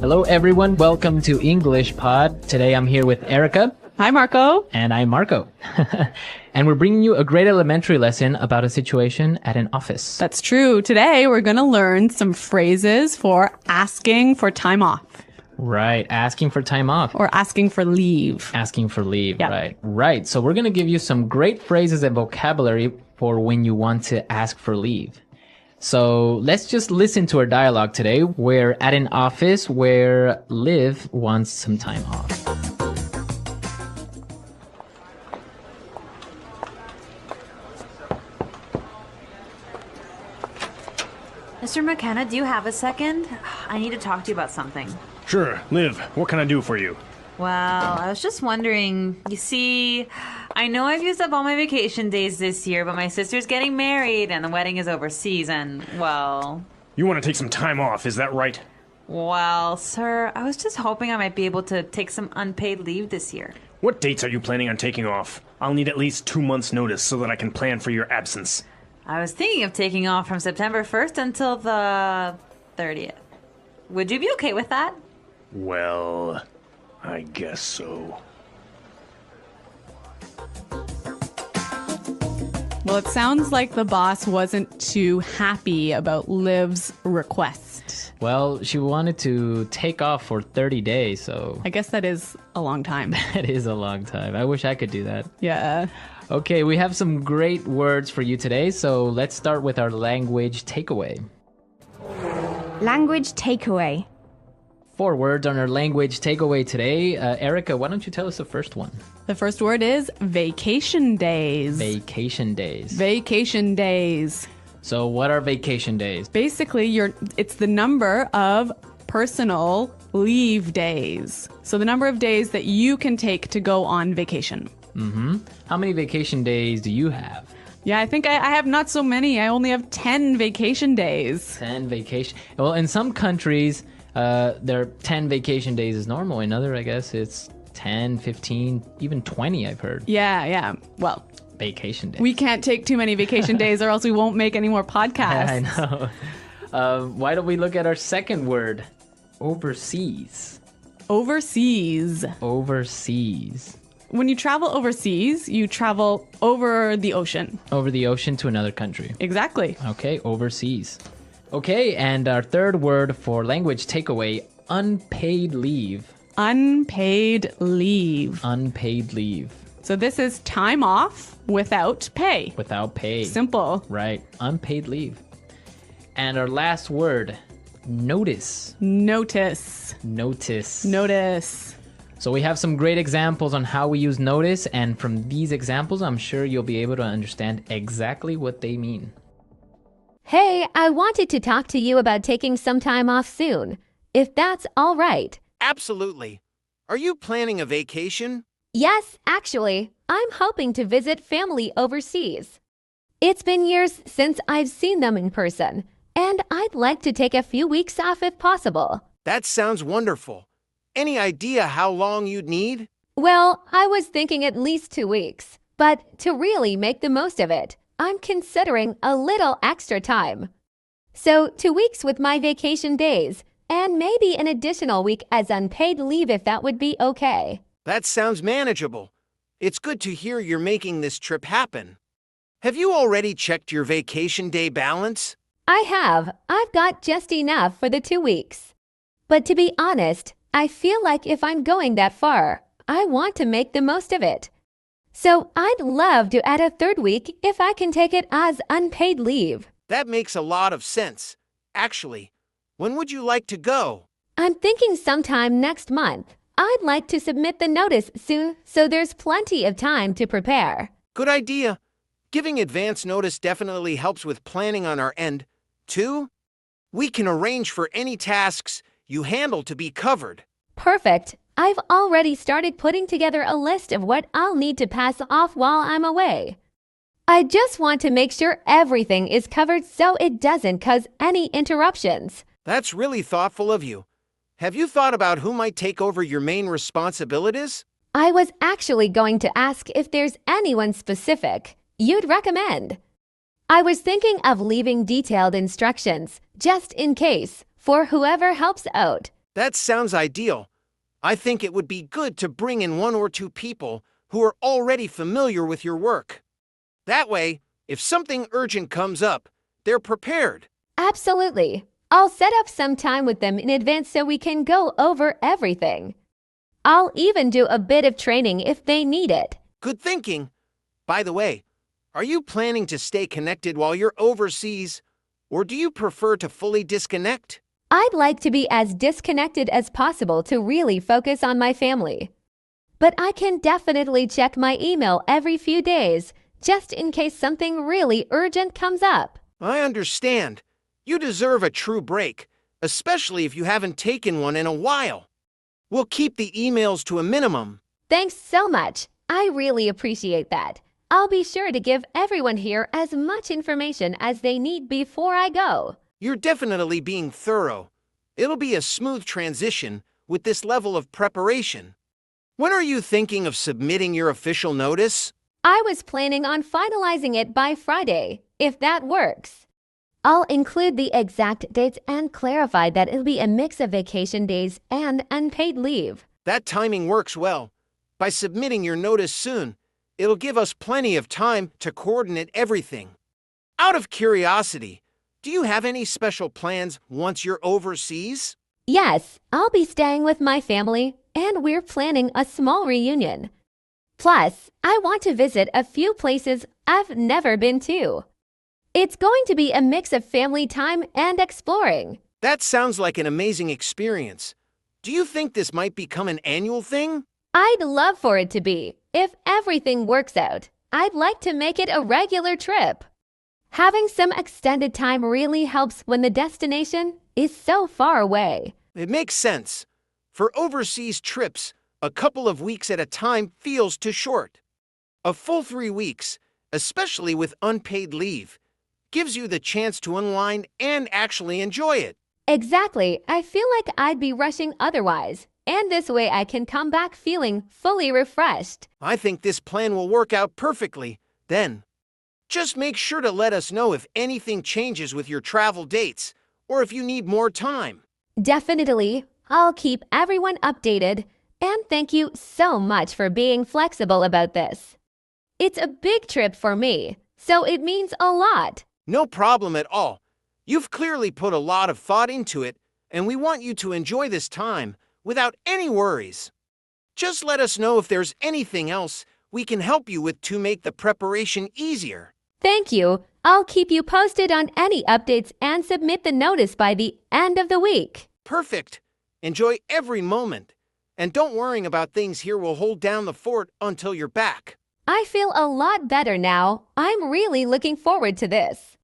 Hello, everyone. Welcome to English Pod. Today I'm here with Erica. Hi, Marco. And I'm Marco. And we're bringing you a great elementary lesson about a situation at an office. That's true. Today we're going to learn some phrases for asking for time off. Right. Asking for time off. Or asking for leave. Asking for leave. Yeah. Right. Right. So we're going to give you some great phrases and vocabulary for when you want to ask for leave. So let's just listen to our dialogue today. We're at an office where Liv wants some time off. Mr. McKenna, do you have a second? I need to talk to you about something. Sure. Liv, what can I do for you? Well, I was just wondering, you see, I know I've used up all my vacation days this year, but my sister's getting married and the wedding is overseas and, well... You want to take some time off, is that right? Well, sir, I was just hoping I might be able to take some unpaid leave this year. What dates are you planning on taking off? I'll need at least 2 months' notice so that I can plan for your absence. I was thinking of taking off from September 1st until the 30th. Would you be okay with that? Well, I guess so. Well, it sounds like the boss wasn't too happy about Liv's request. Well, she wanted to take off for 30 days, so... I guess that is a long time. That is a long time. I wish I could do that. Yeah. Okay, we have some great words for you today, so let's start with our language takeaway. Language takeaway. 4 words on our language takeaway today. Erica, why don't you tell us the first one? The first word is vacation days. Vacation days. Vacation days. So what are vacation days? Basically, it's the number of personal leave days. So the number of days that you can take to go on vacation. Mm-hmm. How many vacation days do you have? Yeah, I think I have not so many. I only have 10 vacation days. 10 vacation. Well, in some countries, there are 10 vacation days is normal. In other, I guess it's 10, 15, even 20, I've heard. Yeah. Well, vacation days. We can't take too many vacation days or else we won't make any more podcasts. I know. Why don't we look at our second word? Overseas. Overseas. Overseas. When you travel overseas, you travel over the ocean. Over the ocean to another country. Exactly. Okay, overseas. Okay, and our third word for language takeaway, unpaid leave. Unpaid leave. Unpaid leave. So this is time off without pay. Without pay. Simple. Right, unpaid leave. And our last word, notice. Notice. Notice. Notice. So we have some great examples on how we use notice, and from these examples, I'm sure you'll be able to understand exactly what they mean. Hey, I wanted to talk to you about taking some time off soon, if that's all right. Absolutely. Are you planning a vacation? Yes, actually, I'm hoping to visit family overseas. It's been years since I've seen them in person, and I'd like to take a few weeks off if possible. That sounds wonderful. Any idea how long you'd need? Well, I was thinking at least 2 weeks, but to really make the most of it, I'm considering a little extra time. So 2 weeks with my vacation days, and maybe an additional week as unpaid leave if that would be okay. That sounds manageable. It's good to hear you're making this trip happen. Have you already checked your vacation day balance? I have. I've got just enough for the 2 weeks. But to be honest, I feel like if I'm going that far, I want to make the most of it. So I'd love to add a 3rd week if I can take it as unpaid leave. That makes a lot of sense. Actually, when would you like to go? I'm thinking sometime next month. I'd like to submit the notice soon so there's plenty of time to prepare. Good idea. Giving advance notice definitely helps with planning on our end. 2, we can arrange for any tasks you handle to be covered. Perfect. I've already started putting together a list of what I'll need to pass off while I'm away. I just want to make sure everything is covered so it doesn't cause any interruptions. That's really thoughtful of you. Have you thought about who might take over your main responsibilities? I was actually going to ask if there's anyone specific you'd recommend. I was thinking of leaving detailed instructions, just in case, for whoever helps out. That sounds ideal. I think it would be good to bring in 1 or 2 people who are already familiar with your work. That way, if something urgent comes up, they're prepared. Absolutely. I'll set up some time with them in advance so we can go over everything. I'll even do a bit of training if they need it. Good thinking. By the way, are you planning to stay connected while you're overseas, or do you prefer to fully disconnect? I'd like to be as disconnected as possible to really focus on my family. But I can definitely check my email every few days, just in case something really urgent comes up. I understand. You deserve a true break, especially if you haven't taken one in a while. We'll keep the emails to a minimum. Thanks so much. I really appreciate that. I'll be sure to give everyone here as much information as they need before I go. You're definitely being thorough. It'll be a smooth transition with this level of preparation. When are you thinking of submitting your official notice? I was planning on finalizing it by Friday, if that works. I'll include the exact dates and clarify that it'll be a mix of vacation days and unpaid leave. That timing works well. By submitting your notice soon, it'll give us plenty of time to coordinate everything. Out of curiosity, do you have any special plans once you're overseas? Yes, I'll be staying with my family, and we're planning a small reunion. Plus, I want to visit a few places I've never been to. It's going to be a mix of family time and exploring. That sounds like an amazing experience. Do you think this might become an annual thing? I'd love for it to be. If everything works out, I'd like to make it a regular trip. Having some extended time really helps when the destination is so far away. It makes sense. For overseas trips, a couple of weeks at a time feels too short. A full 3 weeks, especially with unpaid leave, gives you the chance to unwind and actually enjoy it. Exactly. I feel like I'd be rushing otherwise, and this way I can come back feeling fully refreshed. I think this plan will work out perfectly. Then, just make sure to let us know if anything changes with your travel dates or if you need more time. Definitely. I'll keep everyone updated, and thank you so much for being flexible about this. It's a big trip for me, so it means a lot. No problem at all. You've clearly put a lot of thought into it, and we want you to enjoy this time without any worries. Just let us know if there's anything else we can help you with to make the preparation easier. Thank you. I'll keep you posted on any updates and submit the notice by the end of the week. Perfect. Enjoy every moment. And don't worry about things here will hold down the fort until you're back. I feel a lot better now. I'm really looking forward to this.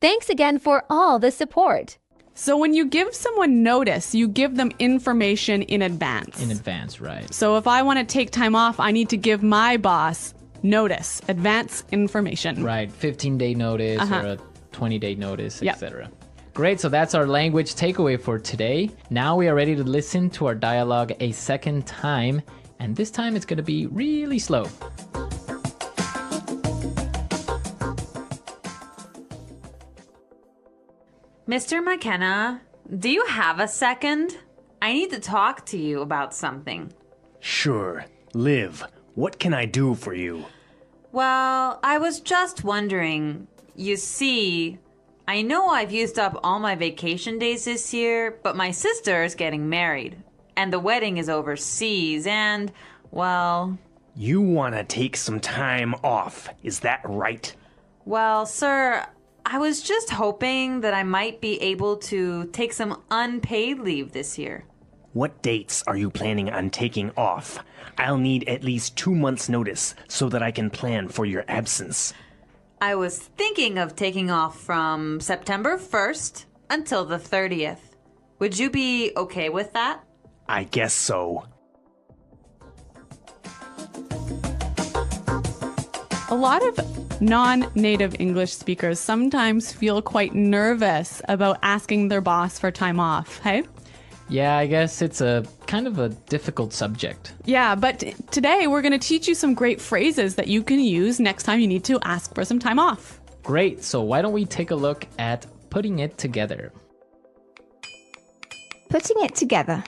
Thanks again for all the support. So when you give someone notice, you give them information in advance. In advance, right. So if I want to take time off, I need to give my boss notice, advance information. Right, 15-day notice or a 20-day notice, Yep. etc. Great, so that's our language takeaway for today. Now we are ready to listen to our dialogue a second time, and this time it's going to be really slow. Mr. McKenna, do you have a second? I need to talk to you about something. Sure. Liv, what can I do for you? Well, I was just wondering. You see, I know I've used up all my vacation days this year, but my sister is getting married, and the wedding is overseas, and, well... You want to take some time off, is that right? Well, sir, I was just hoping that I might be able to take some unpaid leave this year. What dates are you planning on taking off? I'll need at least 2 months' notice so that I can plan for your absence. I was thinking of taking off from September 1st until the 30th. Would you be okay with that? I guess so. A lot of non-native English speakers sometimes feel quite nervous about asking their boss for time off, hey? Yeah, I guess it's a kind of a difficult subject. Yeah, but today we're going to teach you some great phrases that you can use next time you need to ask for some time off. Great, so why don't we take a look at putting it together? Putting it together.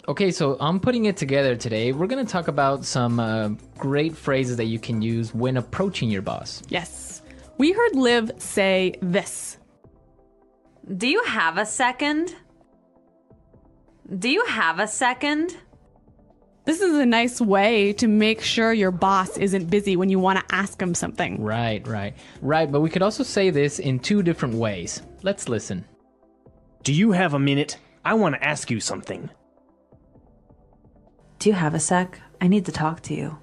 Okay, so I'm putting it together today. We're going to talk about some great phrases that you can use when approaching your boss. Yes. We heard Liv say this. Do you have a second? Do you have a second? This is a nice way to make sure your boss isn't busy when you want to ask him something. Right. But we could also say this in two different ways. Let's listen. Do you have a minute? I want to ask you something. Do you have a sec? I need to talk to you.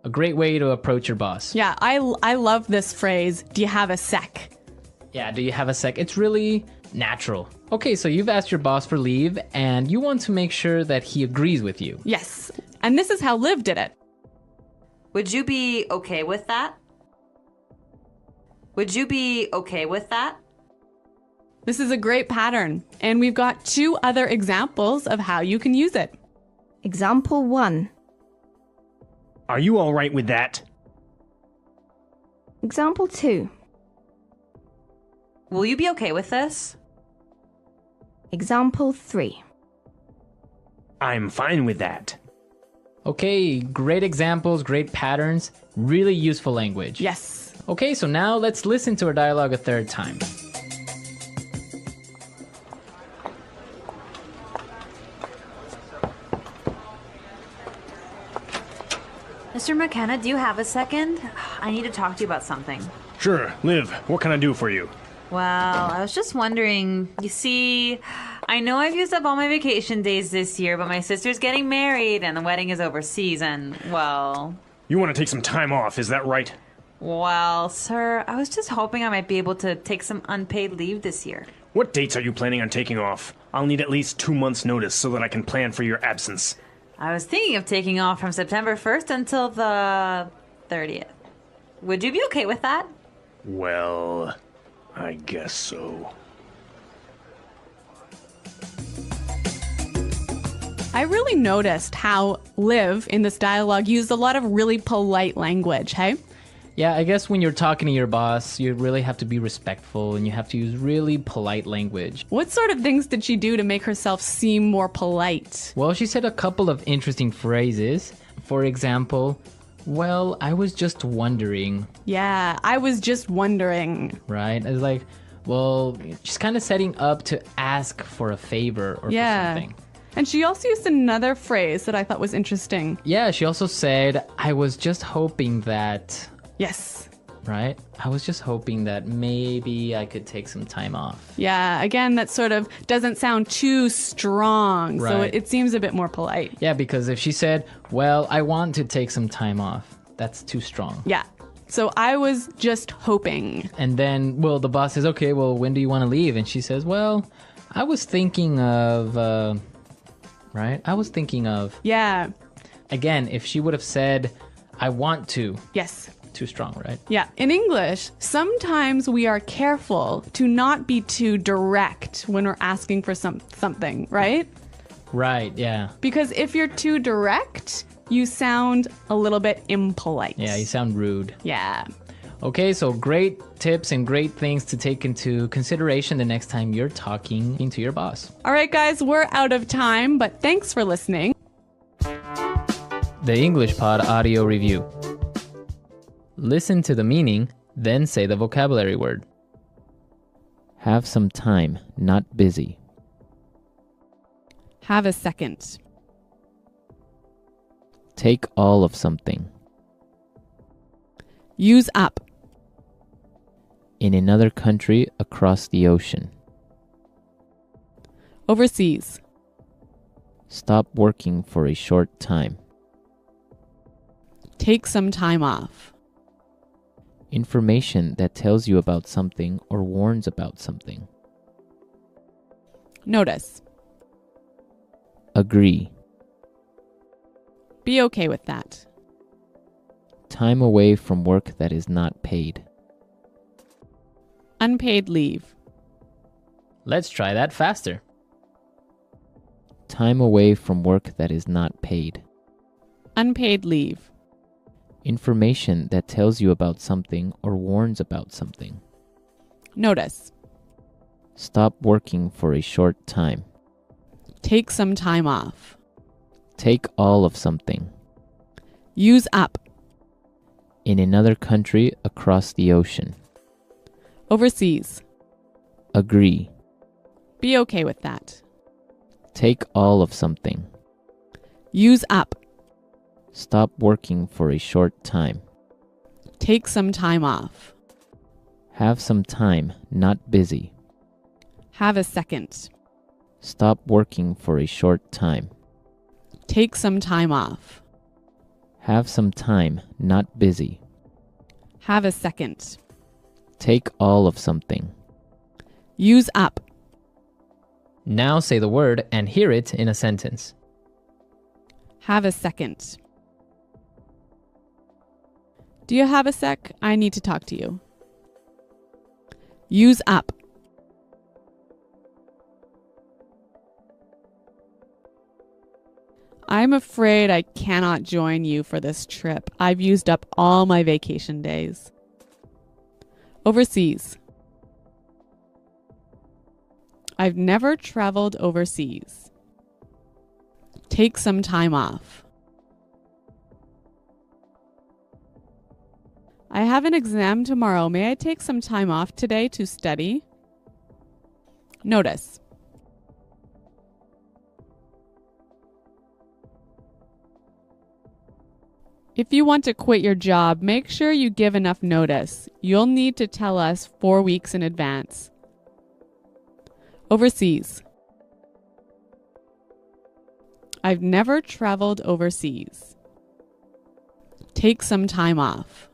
A great way to approach your boss. Yeah, I love this phrase. Do you have a sec? Yeah, do you have a sec? It's really natural. Okay, so you've asked your boss for leave and you want to make sure that he agrees with you. Yes. And this is how Liv did it. Would you be okay with that? Would you be okay with that? This is a great pattern. And we've got 2 other examples of how you can use it. Example 1. Are you all right with that? Example 2. Will you be okay with this? Example 3. I'm fine with that. Okay, great examples, great patterns, really useful language. Yes. Okay, so now let's listen to our dialogue a third time. Mr. McKenna, do you have a second? I need to talk to you about something. Sure, Liv, what can I do for you? Well, I was just wondering, you see, I know I've used up all my vacation days this year, but my sister's getting married and the wedding is overseas and, well... You want to take some time off, is that right? Well, sir, I was just hoping I might be able to take some unpaid leave this year. What dates are you planning on taking off? I'll need at least 2 months' notice so that I can plan for your absence. I was thinking of taking off from September 1st until the 30th. Would you be okay with that? Well, I guess so. I really noticed how Liv in this dialogue used a lot of really polite language, hey? Yeah, I guess when you're talking to your boss, you really have to be respectful and you have to use really polite language. What sort of things did she do to make herself seem more polite? Well, she said a couple of interesting phrases. For example, well, I was just wondering, Yeah, I was just wondering. right? It's like, well, she's kind of setting up to ask for a favor or for something. And she also used another phrase that I thought was interesting. Yeah, she also said, I was just hoping that, Yes. right? I was just hoping that maybe I could take some time off. Yeah, again, that sort of doesn't sound too strong, so Right. it seems a bit more polite. Yeah, because if she said, well, I want to take some time off, that's too strong. Yeah. So I was just hoping. And then, well, the boss says, okay, well, when do you want to leave? And she says, well, I was thinking of, right? I was thinking of, Yeah. again, if she would have said, I want to, Yes. too strong, right? Yeah. In English, sometimes we are careful to not be too direct when we're asking for something, right? Right, yeah. Because if you're too direct, you sound a little bit impolite. Yeah, you sound rude. Yeah. Okay, so great tips and great things to take into consideration the next time you're talking to your boss. All right, guys, we're out of time, but thanks for listening. The English Pod Audio Review. Listen to the meaning, then say the vocabulary word. Have some time, not busy. Have a second. Take all of something. Use up. In another country across the ocean. Overseas. Stop working for a short time. Take some time off. Information that tells you about something or warns about something. Notice. Agree. Be okay with that. Time away from work that is not paid. Unpaid leave. Let's try that faster. Time away from work that is not paid. Unpaid leave. Information that tells you about something or warns about something. Notice. Stop working for a short time. Take some time off. Take all of something. Use up. In another country across the ocean. Overseas. Agree. Be okay with that. Take all of something. Use up. Stop working for a short time. Take some time off. Have some time, not busy. Have a second. Stop working for a short time. Take some time off. Have some time, not busy. Have a second. Take all of something. Use up. Now say the word and hear it in a sentence. Have a second. Do you have a sec? I need to talk to you. Use up. I'm afraid I cannot join you for this trip. I've used up all my vacation days. Overseas. I've never traveled overseas. Take some time off. I have an exam tomorrow. May I take some time off today to study? Notice. If you want to quit your job, make sure you give enough notice. You'll need to tell us 4 weeks in advance. Overseas. I've never traveled overseas. Take some time off.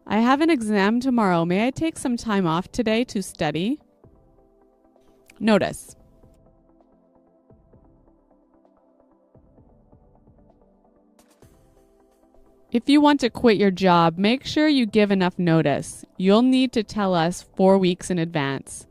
I have an exam tomorrow. May I take some time off today to study? Notice. If you want to quit your job, make sure you give enough notice. You'll need to tell us 4 weeks in advance.